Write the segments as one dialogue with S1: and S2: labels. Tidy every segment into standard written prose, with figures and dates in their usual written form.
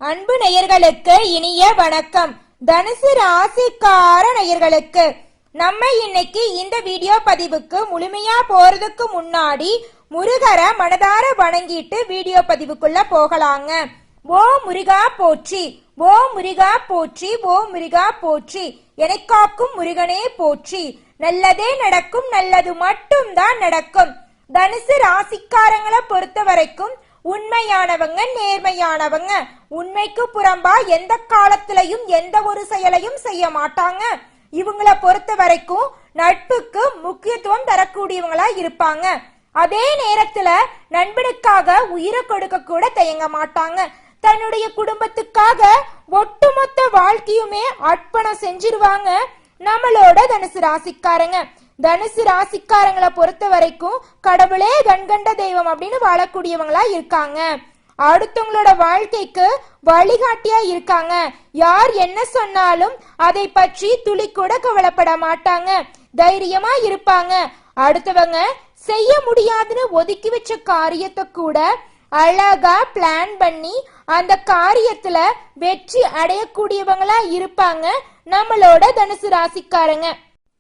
S1: அன்பு நேயர்களுக்கு இனிய வணக்கம். தனுசு ராசிக்கார நேயர்களுக்கு நம்ம இன்னைக்கு இந்த வீடியோ பதிவுக்கு முழுமையா போறதுக்கு முன்னாடி முருகரை மனதார வணங்கிட்டு வீடியோ பதிவுக்குள்ள போகலாங்க. ஓ முருகா போற்றி, ஓ முருகா போற்றி, ஓ முருகா போற்றி, என்னை காக்கும் முருகனே போற்றி. நல்லதே நடக்கும், நல்லது மட்டும் தான் நடக்கும். தனுசு ராசிக்காரங்களை பொறுத்த வரைக்கும் உண்மையானவங்க, நேர்மையானவங்க. உண்மைக்கு புறம்பா எந்த காலத்திலையும் எந்த ஒரு செயலையும் செய்ய மாட்டாங்க. இவங்கள பொறுத்த வரைக்கும் நட்புக்கு முக்கியத்துவம் தரக்கூடியவங்களா இருப்பாங்க. அதே நேரத்துல நண்பனுக்காக உயிரை கொடுக்க கூட தயங்க மாட்டாங்க. தன்னுடைய குடும்பத்துக்காக ஒட்டுமொத்த வாழ்க்கையுமே அர்ப்பணம் செஞ்சிருவாங்க நம்மளோட தனுசு ராசிக்காரங்க. தனுசு ராசிக்காரங்களை பொறுத்த வரைக்கும் கடவுளே கண்கண்ட தெய்வம் அப்படின்னு வாழக்கூடியவங்களா இருக்காங்க. அடுத்தவங்களோட வாழ்க்கைக்கு வழிகாட்டியா இருக்காங்க. யார் என்ன சொன்னாலும் அதை பற்றி துளி கூட கவலைப்பட மாட்டாங்க. தைரியமா இருப்பாங்க. அடுத்தவங்க செய்ய முடியாதுன்னு ஒதுக்கி வச்ச காரியத்தை கூட அழகா பிளான் பண்ணி அந்த காரியத்துல வெற்றி அடையக்கூடியவங்களா இருப்பாங்க நம்மளோட தனுசு ராசிக்காரங்க.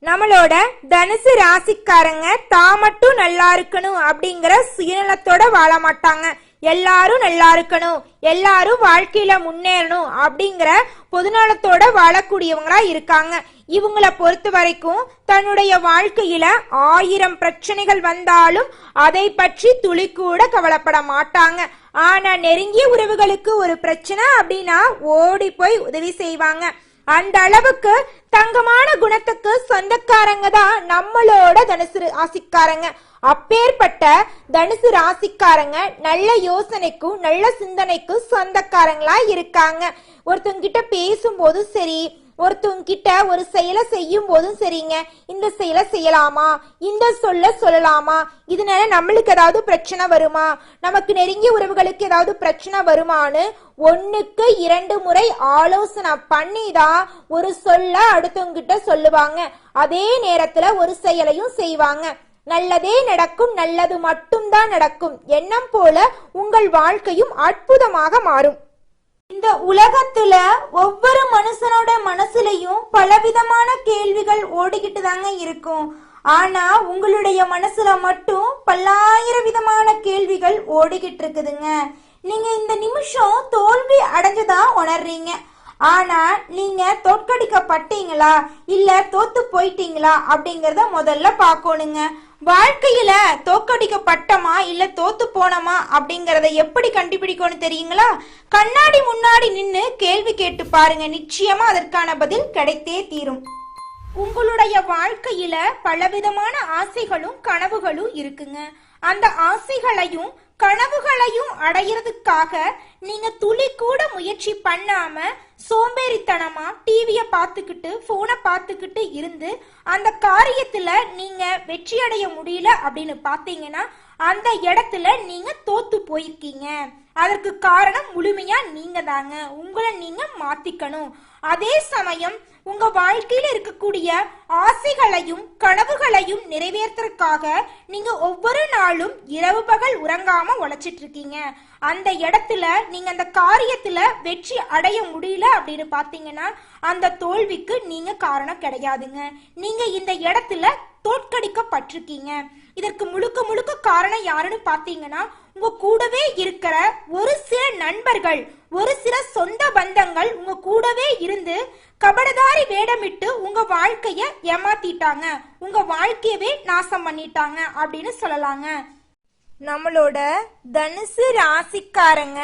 S1: நம்மளோட தனுசு ராசிக்காரங்க தான் மட்டும் நல்லா இருக்கணும் அப்படிங்கிற சுயநலத்தோட வாழ மாட்டாங்க. எல்லாரும் நல்லா இருக்கணும், எல்லாரும் வாழ்க்கையில முன்னேறணும் அப்படிங்கிற பொதுநலத்தோட வாழக்கூடியவங்களா இருக்காங்க. இவங்கள பொறுத்த வரைக்கும் தன்னுடைய வாழ்க்கையில 1000 பிரச்சனைகள் வந்தாலும் அதை பற்றி துளி கூட கவலைப்பட மாட்டாங்க. ஆனா நெருங்கிய உறவுகளுக்கு ஒரு பிரச்சனை அப்படின்னா ஓடி போய் உதவி செய்வாங்க. அந்த அளவுக்கு தங்கமான குணத்துக்கு சொந்தக்காரங்க தான் நம்மளோட தனுசு ராசிக்காரங்க. அப்பேற்பட்ட தனுசு ராசிக்காரங்க நல்ல யோசனைக்கும் நல்ல சிந்தனைக்கும் சொந்தக்காரங்களா இருக்காங்க. ஒருத்தவங்கிட்ட பேசும்போது சரி, ஒருத்தவங்கிட்ட ஒரு செயலை செய்யும் போதும் சரிங்க, இந்த செயலை செய்யலாமா, இந்த சொல்லலாமா, இதனால நம்மளுக்கு ஏதாவது பிரச்சனை வருமா, நமக்கு நெருங்கிய உறவுகளுக்கு ஏதாவது பிரச்சனை வருமானு 1க்கு 2 முறை ஆலோசனை பண்ணிதான் ஒரு சொல்ல அடுத்தவங்கிட்ட சொல்லுவாங்க. அதே நேரத்துல ஒரு செயலையும் செய்வாங்க. நல்லதே நடக்கும், நல்லது மட்டும்தான் நடக்கும் எண்ணம் போல உங்கள் வாழ்க்கையும் அற்புதமாக மாறும். இந்த உலகத்துல ஒவ்வொரு மனுஷனோட மனசுலயும் பலவிதமான கேள்விகள் ஓடிக்கிட்டு தாங்க இருக்கும். ஆனா உங்களுடைய மனசுல மட்டும் பல்லாயிரம் விதமான கேள்விகள் ஓடிக்கிட்டு இருக்குதுங்க. நீங்க இந்த நிமிஷம் தோல்வி அடைஞ்சதா உணர்றீங்க. ஆனா நீங்க தோற்கடிக்கப்பட்டீங்களா இல்ல தோத்து போயிட்டீங்களா அப்படிங்கறத முதல்ல பாக்கணுங்க. வாழ்க்கையில தோற்கடிக்கப்பட்டமா இல்ல தோத்து போனமா அப்படிங்கறத எப்படி கண்டுபிடிக்கணும் தெரியுங்களா? கண்ணாடி முன்னாடி நின்னு கேள்வி கேட்டு பாருங்க, நிச்சயமா அதற்கான பதில் கிடைத்தே தீரும். உங்களுடைய வாழ்க்கையில பலவிதமான ஆசைகளும் கனவுகளும் இருக்குங்க. அந்த ஆசைகளையும் கனவுகளையும் அடையிறதுக்காக நீங்க துளி கூட முயற்சி பண்ணாம சோம்பேறித்தனமா டிவிய பார்த்துக்கிட்டு போனை பார்த்துக்கிட்டு இருந்து அந்த காரியத்துல நீங்க வெற்றி அடைய முடியல அப்படின்னு பாத்தீங்கன்னா அந்த இடத்துல நீங்க தோத்து போயிருக்கீங்க. அதற்கு காரணம் முழுமையா நீங்க தாங்க. உங்களை நீங்க மாத்திக்கணும். அதே சமயம் உங்க வாழ்க்கையில இருக்கக்கூடிய ஆசைகளையும் கனவுகளையும் நிறைவேற்றறதுக்காக நீங்க ஒவ்வொரு நாளும் இரவு பகல் உறங்காம உழைச்சிட்டு இருக்கீங்க. அந்த இடத்துல நீங்க அந்த காரியத்துல வெற்றி அடைய முடியல அப்படின்னு பாத்தீங்கன்னா அந்த தோல்விக்கு நீங்க காரணம் கிடையாதுங்க. நீங்க இந்த இடத்துல தோற்கடிக்கப்பட்டிருக்கீங்க. இதற்கு முழுக்க முழுக்க காரணம் யாருன்னு பாத்தீங்கன்னா உங்க கூடவே இருக்கிற ஒரு சில நண்பர்கள், ஒரு சில சொந்த பந்தங்கள் உங்க கூடவே இருந்து கபடதாரி வேடமிட்டு உங்க வாழ்க்கைய ஏமாத்திட்டாங்க, உங்க வாழ்க்கையவே நாசம் பண்ணிட்டாங்க அப்படின்னு சொல்லலாங்க. நம்மளோட தனுசு ராசிக்காரங்க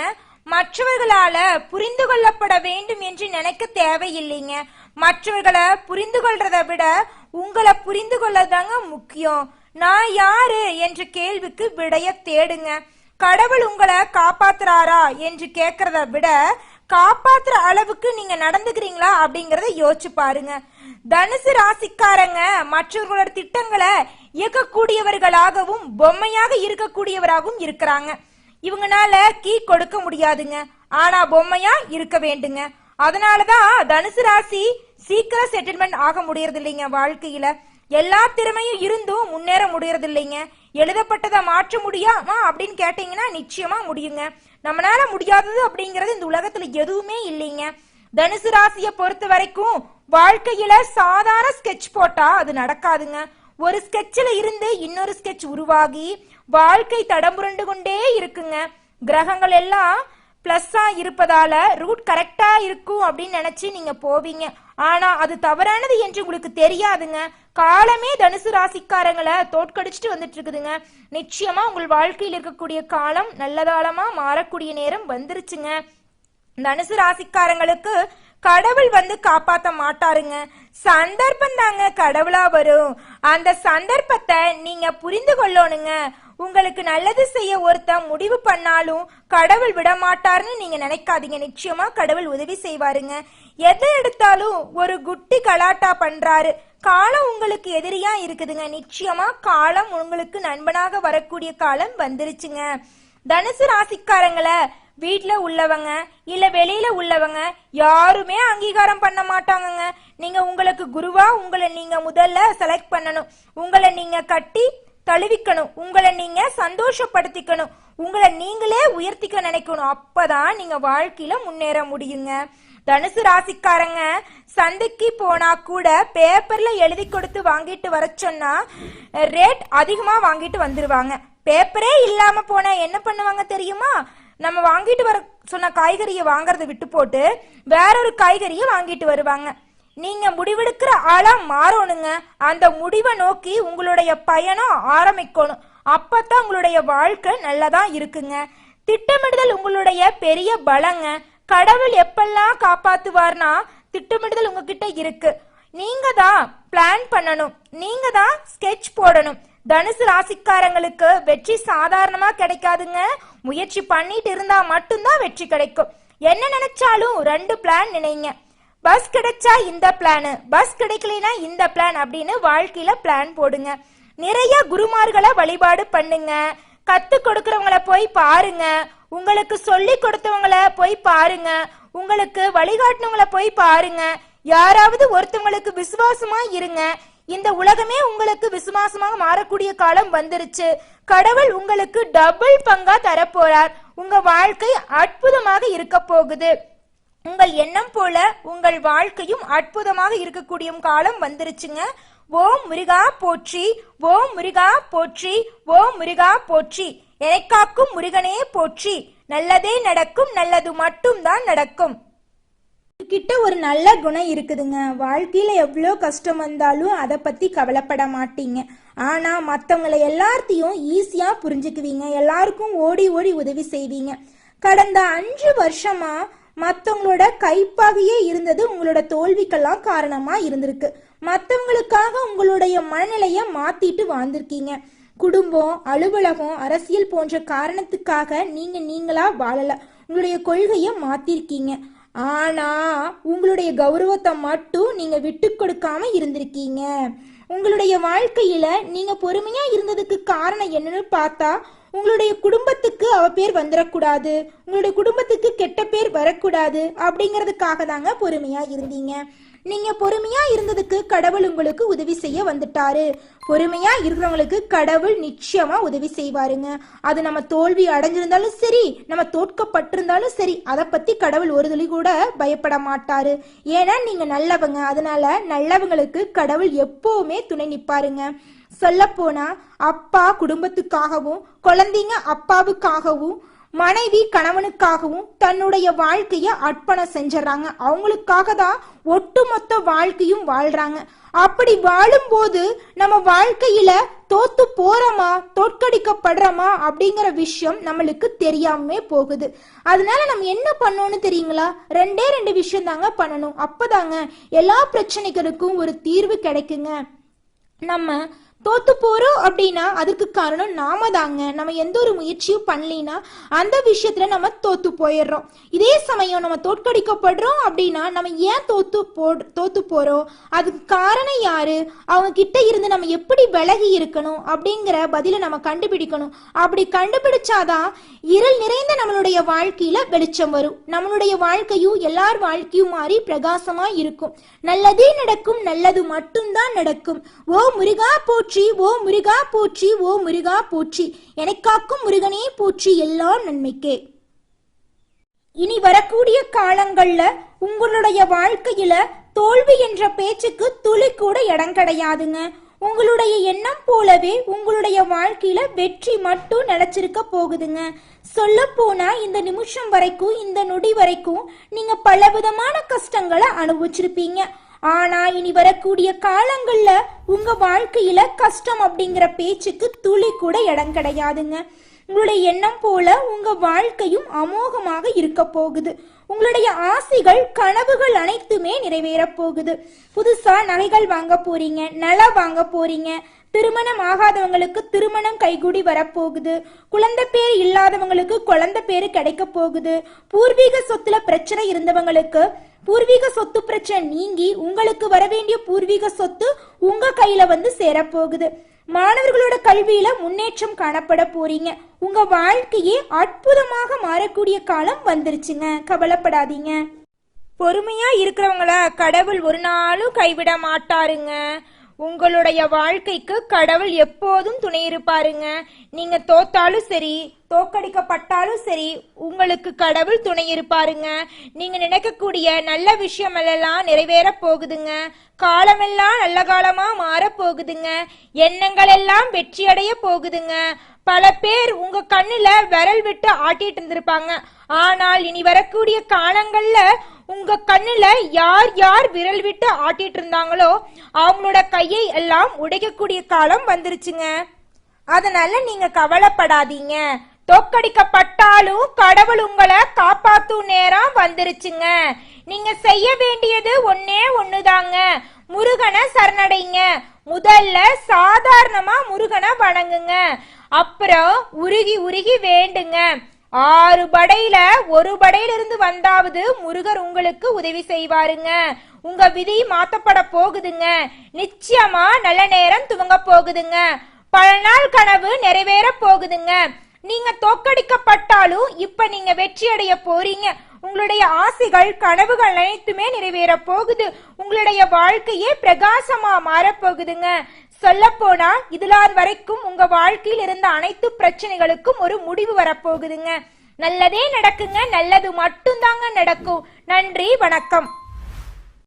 S1: மற்றவர்களால புரிந்து கொள்ளப்பட வேண்டும் என்று நினைக்க தேவையில்லைங்க. மற்றவர்களை புரிந்து கொள்றத விட உங்களை புரிந்து கொள்ளதாங்க முக்கியம். நான் யாரு என்ற கேள்விக்கு விடைய தேடுங்க. கடவுள் உங்களை காப்பாத்துறாரா என்று கேக்குறத விட காப்பாத்துற அளவுக்கு நீங்க நடந்துக்கிறீங்களா அப்படிங்கறத யோசிச்சு பாருங்க. தனுசு ராசிக்காரங்க மற்றவர்களோட திட்டங்களை இயக்கக்கூடியவர்களாகவும் பொம்மையாக இருக்கக்கூடியவராகவும் இருக்கிறாங்க. இவங்கனால கீ கொடுக்க முடியாதுங்க, ஆனா பொம்மையா இருக்க வேண்டுங்க. அதனாலதான் தனுசு ராசி சீக்கிரம் செட்டில்மெண்ட் ஆக முடியறது இல்லைங்க. வாழ்க்கையில எல்லா திறமையும் இருந்தும் முன்னேற முடியறது இல்லைங்க. எழுதப்பட்டதை மாற்ற முடியாமா அப்படின்னு கேட்டீங்கன்னா நிச்சயமா முடியுங்க. நம்மளால முடியாதது அப்படிங்கறது இந்த உலகத்துல எதுவுமே இல்லைங்க. தனுசு ராசியை பொறுத்த வரைக்கும் வாழ்க்கையில சாதாரண ஸ்கெட்ச் போட்டா அது நடக்காதுங்க. ஒரு ஸ்கெட்ச்ல இருந்து இன்னொரு ஸ்கெட்ச் உருவாகி வாழ்க்கை தடம்புரண்டு கொண்டே இருக்குங்க. கிரகங்கள் எல்லாம் பிளஸ்ஸா இருப்பதால ரூட் கரெக்டா இருக்கும் அப்படின்னு நினைச்சு நீங்க போவீங்க. ஆனா அது தவறானது என்று உங்களுக்கு தெரியாதுங்க. காலமே தனுசு ராசிக்காரங்களை தோற்கடிச்சிட்டு வந்துட்டு இருக்குதுங்க. நிச்சயமா உங்கள் வாழ்க்கையில் இருக்கக்கூடிய காலம் நல்லதாலமா மாறக்கூடிய நேரம் வந்துருச்சுங்க. தனுசு ராசிக்காரங்களுக்கு கடவுள் வந்து காப்பாத்த மாட்டாருங்க. சந்தர்ப்பம் தாங்க கடவுளா வரும். அந்த சந்தர்ப்பத்தை நீங்க புரிந்து கொள்ளணுங்க. உங்களுக்கு நல்லது செய்ய ஒருத்தன் முடிவு பண்ணாலும் கடவுள் விட மாட்டாருன்னு நீங்க நினைக்காதீங்க. நிச்சயமா கடவுள் உதவி செய்வாருங்க. எதை எடுத்தாலும் ஒரு குட்டி கலாட்டா பண்றாரு. காலம் உங்களுக்கு எதிரியா இருக்குதுங்க. நிச்சயமா காலம் உங்களுக்கு நண்பனாக வரக்கூடிய காலம் வந்துருச்சுங்க. தனுசு ராசிக்காரங்களை வீட்டுல உள்ளவங்க இல்ல வெளியில உள்ளவங்க யாருமே அங்கீகாரம் பண்ண மாட்டாங்கங்க. நீங்க உங்களுக்கு குருவா உங்களை நீங்க முதல்ல செலக்ட் பண்ணணும். உங்களை நீங்க கட்டி தழுவிக்கணும். உங்களை நீங்க சந்தோஷப்படுத்திக்கணும். உங்களை நீங்களே உயர்த்திக்க நினைக்கணும். அப்பதான் நீங்க வாழ்க்கையில முன்னேற முடியுங்க. தனுசு ராசிக்காரங்க சந்தைக்கு போனா கூட பேப்பர்ல எழுதி கொடுத்து வாங்கிட்டு வர சொன்னா ரேட் அதிகமா வாங்கிட்டு வந்துருவாங்க. பேப்பரே இல்லாம போனா என்ன பண்ணுவாங்க தெரியுமா? நம்ம வாங்கிட்டு வர சொன்ன காய்கறியை வாங்கறத விட்டு போட்டு வேறொரு காய்கறியை வாங்கிட்டு வருவாங்க. நீங்க முடிவெடுக்கிற ஆளா மாறணுங்க. அந்த முடிவை நோக்கி உங்களுடைய பயணம் ஆரம்பிக்கணும். அப்பதான் உங்களுடைய வாழ்க்கை நல்லதா இருக்குங்க. திட்டமிடுதல் உங்களுடைய பெரிய பலங்க. கடவுள் எப்பெல்லாம் காப்பாத்துவார்னா திட்டமிடுதல் உங்ககிட்ட இருக்கு. நீங்க தான் பிளான் பண்ணணும். நீங்க தான் ஸ்கெட்ச் போடணும். தனுசு ராசிக்காரங்களுக்கு வெற்றி சாதாரணமா கிடைக்காதுங்க. முயற்சி பண்ணிட்டு இருந்தா மட்டும்தான் வெற்றி கிடைக்கும். என்ன நினைச்சாலும் 2 பிளான் நினைங்க. பஸ் கிடைச்சா இந்த பிளான், பஸ் கிடைக்கலனா இந்த பிளான் அப்படின்னு வாழ்க்கையில பிளான் போடுங்க. நிறைய குருமார்களை வழிபாடு பண்ணுங்க. கத்து கொடுக்கறவங்கள போய் பாருங்க. உங்களுக்கு சொல்லி கொடுத்தவங்கள போய் பாருங்க. உங்களுக்கு வழிகாட்டினவங்கள போய் பாருங்க. யாராவது ஒருத்தவங்களுக்கு விசுவாசமா இருங்க. இந்த உலகமே உங்களுக்கு விசுவாசமாக மாறக்கூடிய காலம் வந்துருச்சு. கடவுள் உங்களுக்கு டபுள் பங்கா தரப்போறார். உங்க வாழ்க்கை அற்புதமாக இருக்க போகுது. உங்கள் எண்ணம் போல உங்கள் வாழ்க்கையும் அற்புதமாக இருக்கக்கூடிய காலம் வந்துருச்சுங்க. ஓம் முருகா போற்றி, ஓம் முருகா போற்றி, ஓம் முருகா போற்றி. எனக்காக்கும் முருகனே போற்றி. நல்லதே நடக்கும், நல்லது மட்டும் தான் நடக்கும். கிட்ட ஒரு நல்ல குணம் இருக்குதுங்க. வாழ்க்கையில எவ்வளோ கஷ்டம் வந்தாலும் அதை பத்தி கவலைப்பட மாட்டீங்க. ஆனா மற்றவங்களை எல்லாத்தையும் ஈஸியா புரிஞ்சுக்குவீங்க. எல்லாருக்கும் ஓடி ஓடி உதவி செய்வீங்க. கடந்த 5 வருஷமா மற்றவங்களோட கைப்பாகையே இருந்தது உங்களோட தோல்விக்கெல்லாம் காரணமா இருந்திருக்கு. மற்றவங்களுக்காக உங்களுடைய மனநிலைய மாத்திட்டு வாழ்ந்திருக்கீங்க. குடும்பம், அலுவலகம், அரசியல் போன்ற காரணத்துக்காக நீங்களா வாழல. உங்களுடைய கொள்கையை மாத்திருக்கீங்க. ஆனா உங்களுடைய கௌரவத்தை மட்டும் நீங்க விட்டு கொடுக்காம இருந்திருக்கீங்க. உங்களுடைய வாழ்க்கையில நீங்க பொறுமையா இருந்ததுக்கு காரணம் என்னன்னு பார்த்தா உங்களுடைய குடும்பத்துக்கு அவ பேர் வந்துடக்கூடாது, உங்களுடைய குடும்பத்துக்கு கெட்ட பேர் வரக்கூடாது அப்படிங்கிறதுக்காக தாங்க பொறுமையா இருந்தீங்க. நீங்க பொறுமையா இருந்ததுக்கு கடவுள் உங்களுக்கு உதவி செய்ய வந்துட்டாரு. பொறுமையா இருக்கிறவங்களுக்கு கடவுள் நிச்சயமா உதவி செய்வாருங்க. அது நம்ம தோல்வி அடைஞ்சிருந்தாலும் சரி, நம்ம தோற்கப்பட்டிருந்தாலும் சரி, அதை பத்தி கடவுள் ஒரு துளி கூட பயப்பட மாட்டாரு. ஏன்னா நீங்க நல்லவங்க. அதனால நல்லவங்களுக்கு கடவுள் எப்பவுமே துணை நிப்பாருங்க. சொல்ல போனா அப்பா குடும்பத்துக்காகவும், குழந்தைங்க அப்பாவுக்காகவும், மனைவி கணவனுக்காகவும் தன்னுடைய வாழ்க்கைய அர்ப்பணம் செஞ்சிடறாங்க. அவங்களுக்காக தான் ஒட்டுமொத்த வாழ்க்கையும் வாழ்றாங்க. அப்படி வாழும்போது நம்ம வாழ்க்கையில தோத்து போறோமா, தோற்கடிக்கப்படுறோமா அப்படிங்கிற விஷயம் நம்மளுக்கு தெரியாம போகுது. அதனால நம்ம என்ன பண்ணணும்னு தெரியுங்களா? 2 விஷயம் தாங்க பண்ணணும். அப்பதாங்க எல்லா பிரச்சனைகளுக்கும் ஒரு தீர்வு கிடைக்குங்க. நம்ம தோத்து போறோம் அப்படின்னா அதுக்கு காரணம் நாம தாங்க. நம்ம எந்த ஒரு முயற்சியும் பண்ணலினா அந்த விஷயத்துல நம்ம தோத்து போயிடுறோம். இதே சமயம் நம்ம தோற்கடிக்கப்படுறோம் அப்படின்னா நம்ம ஏன் தோத்து போறோம், அதுக்கு காரணம் யாரு, அவங்க கிட்ட இருந்து நம்ம எப்படி விலகி இருக்கணும் அப்படிங்கிற பதில நம்ம கண்டுபிடிக்கணும். அப்படி கண்டுபிடிச்சாதான் இருள் நிறைந்த நம்மளுடைய வாழ்க்கையில வெளிச்சம் வரும். நம்மளுடைய வாழ்க்கையும் எல்லார் வாழ்க்கையும் மாறி பிரகாசமா இருக்கும். நல்லதே நடக்கும், நல்லது மட்டும்தான் நடக்கும். ஓ முருகா போற்றி, ஓ முருகா போற்றி, ஓ முருகா போற்றி. எனக்காக்கும் முருகனே போற்றி, எல்லா நன்மைக்கே. இனி வரக்கூடிய காலங்கள்ல உங்களுடைய வாழ்க்கையில தோல்வி என்ற பேச்சுக்கு துளி கூட இடம் கிடையாதுங்க. உங்களுடைய எண்ணம் போலவே உங்களுடைய வாழ்க்கையில வெற்றி மட்டும் நிலைச்சிருக்க போகுதுங்க. சொல்ல போனா இந்த நிமிஷம் வரைக்கும், இந்த நொடி வரைக்கும் நீங்க பலவிதமான கஷ்டங்களை அனுபவிச்சிருப்பீங்க. ஆனா இனி வரக்கூடிய காலங்கள்ல உங்க வாழ்க்கையில கஷ்டம் அப்படிங்கிற பேச்சுக்கு துளி கூட இடம் கிடையாதுங்க. உங்களுடைய எண்ணம் போல உங்க வாழ்க்கையும் அமோகமாக இருக்க போகுது. உங்களுடைய ஆசைகள், கனவுகள் அனைத்துமே நிறைவேற போகுது. புதுசா நகைகள் வாங்க போறீங்க, நிலம் வாங்க போறீங்க. திருமணம் ஆகாதவங்களுக்கு திருமணம் கைகூடி வரப்போகுது. குழந்தை பேர் இல்லாதவங்களுக்கு குழந்தை பேரு கிடைக்க போகுது. பூர்வீக சொத்துல பிரச்சனை இருந்தவங்களுக்கு பூர்வீக சொத்து பிரச்சனை நீங்கி உங்களுக்கு வர வேண்டிய பூர்வீக சொத்து உங்க கையில வந்து சேரப்போகுது. மாணவர்களோட கல்வியில முன்னேற்றம் காணப்பட போறீங்க. உங்க வாழ்க்கையே அற்புதமாக மாறக்கூடிய காலம் வந்துருச்சுங்க. கவலைப்படாதீங்க. பொறுமையா இருக்கிறவங்கள கடவுள் ஒரு நாளும் கைவிட மாட்டாருங்க. உங்களுடைய வாழ்க்கைக்கு கடவுள் எப்போதும் துணை இருப்பாருங்க. நீங்க தோத்தாலும் சரி, தோக்கடிக்கப்பட்டாலும் சரி, உங்களுக்கு கடவுள் துணை இருப்பாருங்க. நீங்க நினைக்கக்கூடிய நல்ல விஷயம் எல்லாம் நிறைவேற போகுதுங்க. காலமெல்லாம் நல்ல காலமா மாற போகுதுங்க. எண்ணங்கள் எல்லாம் வெற்றி அடைய போகுதுங்க. பல பேர் உங்க கண்ணுல விரல் விட்டு ஆட்டிட்டு இருந்திருப்பாங்க. ஆனால் இனி வரக்கூடிய காலங்கள்ல உங்க கண்ணுல யார் யார் விரல் விட்டு ஆட்டிட்டு இருந்தாங்களோ அவங்களோட கையை எல்லாம் உடைக்கக்கூடிய காலம் வந்துருச்சுங்க. அதனால நீங்க கவலைப்படாதீங்க. தோக்கடிக்கப்பட்டாலும் கடவுள் உங்களை காப்பாத்தும் நேரம் வந்துருச்சுங்க. நீங்க செய்ய வேண்டியது ஒன்னே ஒண்ணுதாங்க. முருகனை சரணடைங்க. முதல்ல சாதாரணமா முருகனை வணங்குங்க. அப்புறம் உருகி உருகி வேண்டுங்க. 6 படையில ஒரு படையிலிருந்து வந்தாவது முருகர் உங்களுக்கு உதவி செய்வாருங்க. உங்க விதி மாத்தப்பட போகுதுங்க. நிச்சயமா நல்ல நேரம் துவங்க போகுதுங்க. பல நாள் கனவு நிறைவேற போகுதுங்க. நீங்க தோக்கடிக்கப்பட்டாலும் இப்ப நீங்க வெற்றி அடைய போறீங்க. உங்களுடைய ஆசைகள், கனவுகள் அனைத்துமே நிறைவேற போகுது. உங்களுடைய வாழ்க்கையே பிரகாசமா மாறப்போகுதுங்க. சொல்ல போனா இதுலார் வரைக்கும் உங்க வாழ்க்கையில் இருந்த அனைத்து பிரச்சனைகளுக்கும் ஒரு முடிவு வரப்போகுதுங்க. நல்லதே நடக்குங்க. நல்லது மட்டும்தாங்க நடக்கும். நன்றி, வணக்கம்.